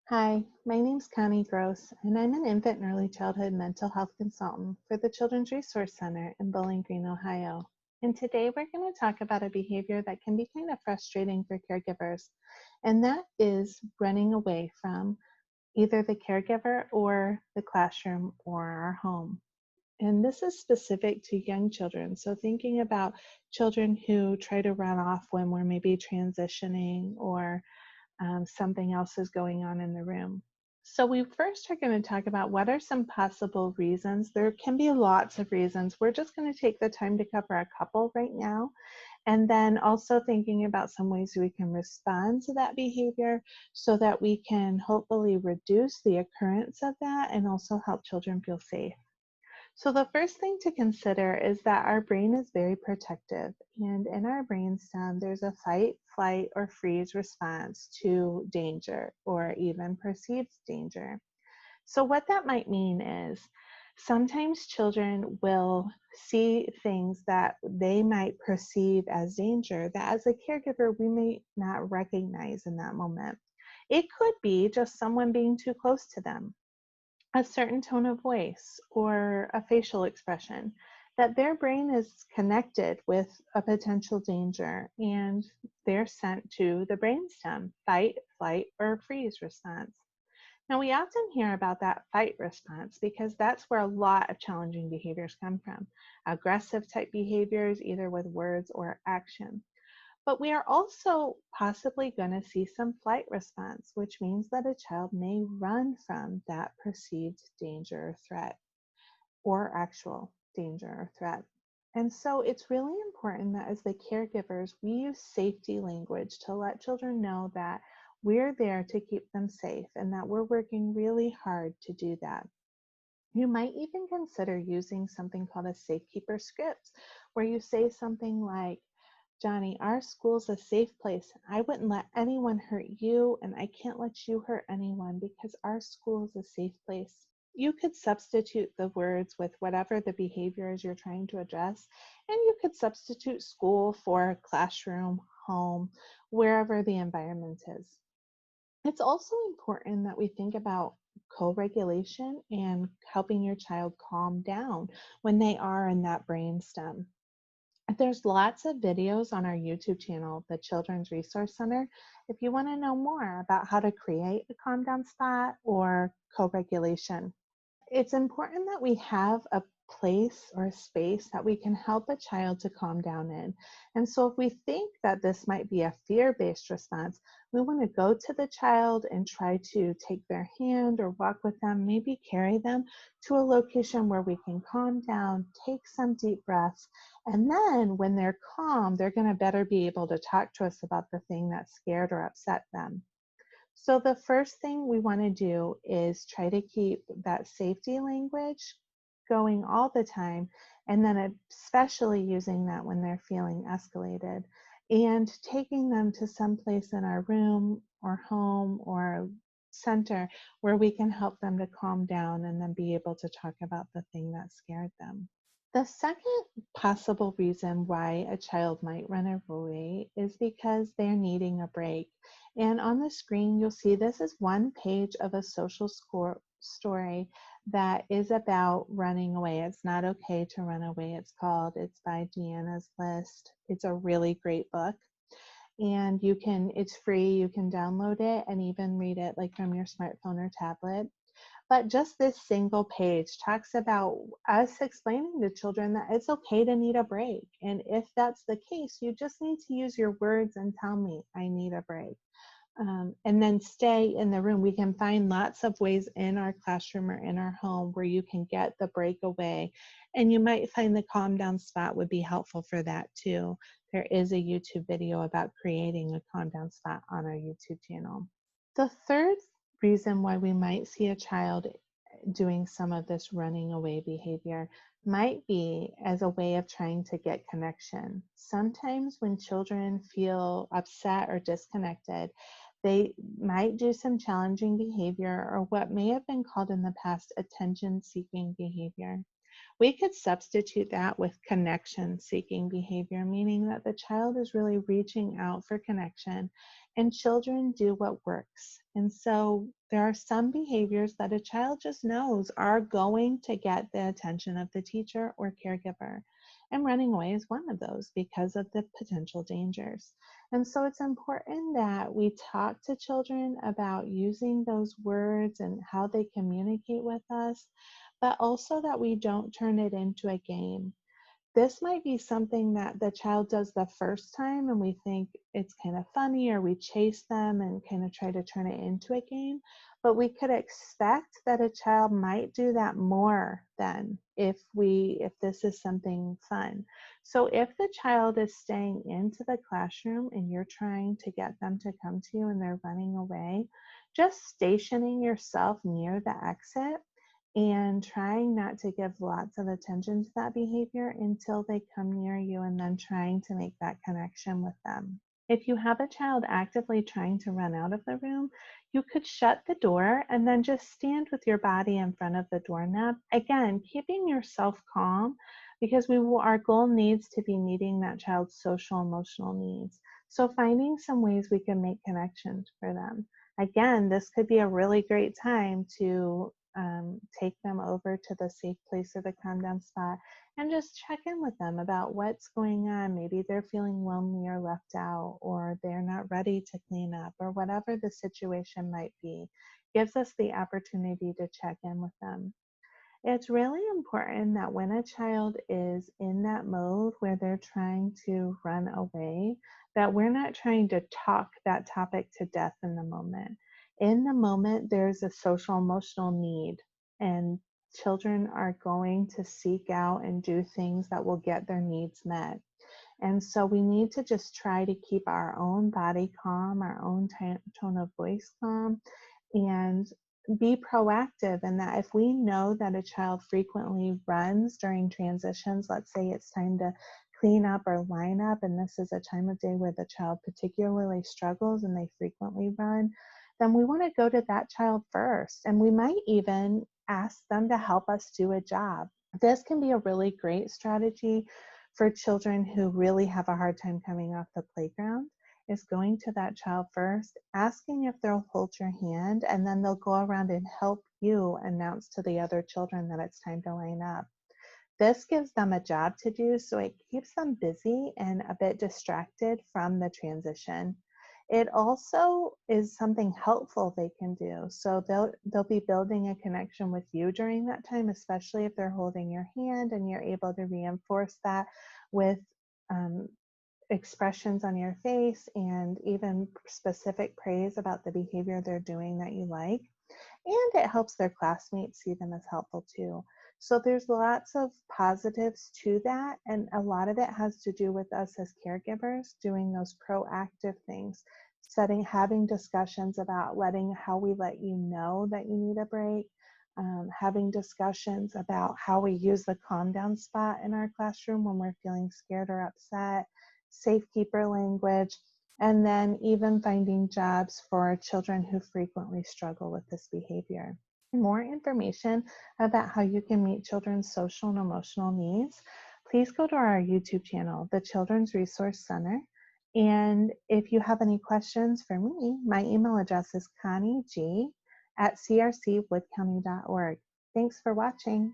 Hi, my name's Connie Gross, and I'm an infant and early childhood mental health consultant for the Children's Resource Center in Bowling Green, Ohio. And today we're going to talk about a behavior that can be kind of frustrating for caregivers, and that is running away from either the caregiver or the classroom or our home. And this is specific to young children. So thinking about children who try to run off when we're maybe transitioning or something else is going on in the room. So we first are going to talk about what are some possible reasons. There can be lots of reasons. We're just going to take the time to cover a couple right now. And then also thinking about some ways we can respond to that behavior so that we can hopefully reduce the occurrence of that and also help children feel safe. So the first thing to consider is that our brain is very protective, and in our brainstem, there's a fight, flight, or freeze response to danger or even perceived danger. So what that might mean is sometimes children will see things that they might perceive as danger that as a caregiver we may not recognize in that moment. It could be just someone being too close to them, a certain tone of voice, or a facial expression, that their brain is connected with a potential danger and they're sent to the brainstem, fight, flight, or freeze response. Now, we often hear about that fight response because that's where a lot of challenging behaviors come from. Aggressive type behaviors, either with words or action. But we are also possibly going to see some flight response, which means that a child may run from that perceived danger or threat or actual danger or threat. And so it's really important that as the caregivers, we use safety language to let children know that we're there to keep them safe and that we're working really hard to do that. You might even consider using something called a safekeeper script, where you say something like, Johnny, our school's a safe place. I wouldn't let anyone hurt you, and I can't let you hurt anyone because our school is a safe place. You could substitute the words with whatever the behavior is you're trying to address, and you could substitute school for classroom, home, wherever the environment is. It's also important that we think about co-regulation and helping your child calm down when they are in that brainstem. There's lots of videos on our YouTube channel, the Children's Resource Center, if you want to know more about how to create a calm down spot or co-regulation. It's important that we have a place or a space that we can help a child to calm down in. And so if we think that this might be a fear-based response, we want to go to the child and try to take their hand or walk with them, maybe carry them to a location where we can calm down, take some deep breaths, and then when they're calm, they're going to better be able to talk to us about the thing that scared or upset them. So the first thing we want to do is try to keep that safety language going all the time, and then especially using that when they're feeling escalated, and taking them to some place in our room or home or center where we can help them to calm down and then be able to talk about the thing that scared them. The second possible reason why a child might run away is because they're needing a break. And on the screen, you'll see this is one page of a social story that is about running away. It's not okay to run away. It's by Deanna's List. It's a really great book. And it's free. You can download it and even read it like from your smartphone or tablet. But just this single page talks about us explaining to children that it's okay to need a break. And if that's the case, you just need to use your words and tell me, I need a break. And then stay in the room. We can find lots of ways in our classroom or in our home where you can get the break away. And you might find the calm down spot would be helpful for that too. There is a YouTube video about creating a calm down spot on our YouTube channel. The third reason why we might see a child doing some of this running away behavior might be as a way of trying to get connection. Sometimes when children feel upset or disconnected, they might do some challenging behavior or what may have been called in the past attention-seeking behavior. We could substitute that with connection-seeking behavior, meaning that the child is really reaching out for connection, and children do what works. And so There are some behaviors that a child just knows are going to get the attention of the teacher or caregiver. And running away is one of those because of the potential dangers. And so it's important that we talk to children about using those words and how they communicate with us, but also that we don't turn it into a game. This might be something that the child does the first time and we think it's kind of funny, or we chase them and kind of try to turn it into a game. But we could expect that a child might do that more than if this is something fun. So if the child is staying into the classroom and you're trying to get them to come to you and they're running away, just stationing yourself near the exit and trying not to give lots of attention to that behavior until they come near you, and then trying to make that connection with them. If you have a child actively trying to run out of the room, you could shut the door and then just stand with your body in front of the doorknob. Again, keeping yourself calm, because our goal needs to be meeting that child's social emotional needs. So finding some ways we can make connections for them. Again, this could be a really great time to take them over to the safe place or the calm down spot and just check in with them about what's going on. Maybe they're feeling lonely or left out, or they're not ready to clean up, or whatever the situation might be. Gives us the opportunity to check in with them. It's really important that when a child is in that mode where they're trying to run away, that we're not trying to talk that topic to death in the moment. In the moment, there's a social emotional need, and children are going to seek out and do things that will get their needs met. And so we need to just try to keep our own body calm, our own tone of voice calm, and be proactive in that. If we know that a child frequently runs during transitions, let's say it's time to clean up or line up, and this is a time of day where the child particularly struggles and they frequently run, then we want to go to that child first. And we might even ask them to help us do a job. This can be a really great strategy for children who really have a hard time coming off the playground, is going to that child first, asking if they'll hold your hand, and then they'll go around and help you announce to the other children that it's time to line up. This gives them a job to do, so it keeps them busy and a bit distracted from the transition. It also is something helpful they can do. So they'll be building a connection with you during that time, especially if they're holding your hand and you're able to reinforce that with um, expressions on your face and even specific praise about the behavior they're doing that you like. And it helps their classmates see them as helpful too. So there's lots of positives to that, and a lot of it has to do with us as caregivers doing those proactive things, having discussions about how we let you know that you need a break, having discussions about how we use the calm down spot in our classroom when we're feeling scared or upset, safekeeper language, and then even finding jobs for children who frequently struggle with this behavior. More information about how you can meet children's social and emotional needs, please go to our YouTube channel, the Children's Resource Center. And if you have any questions for me, my email address is connieg@crcwoodcounty.org. Thanks for watching.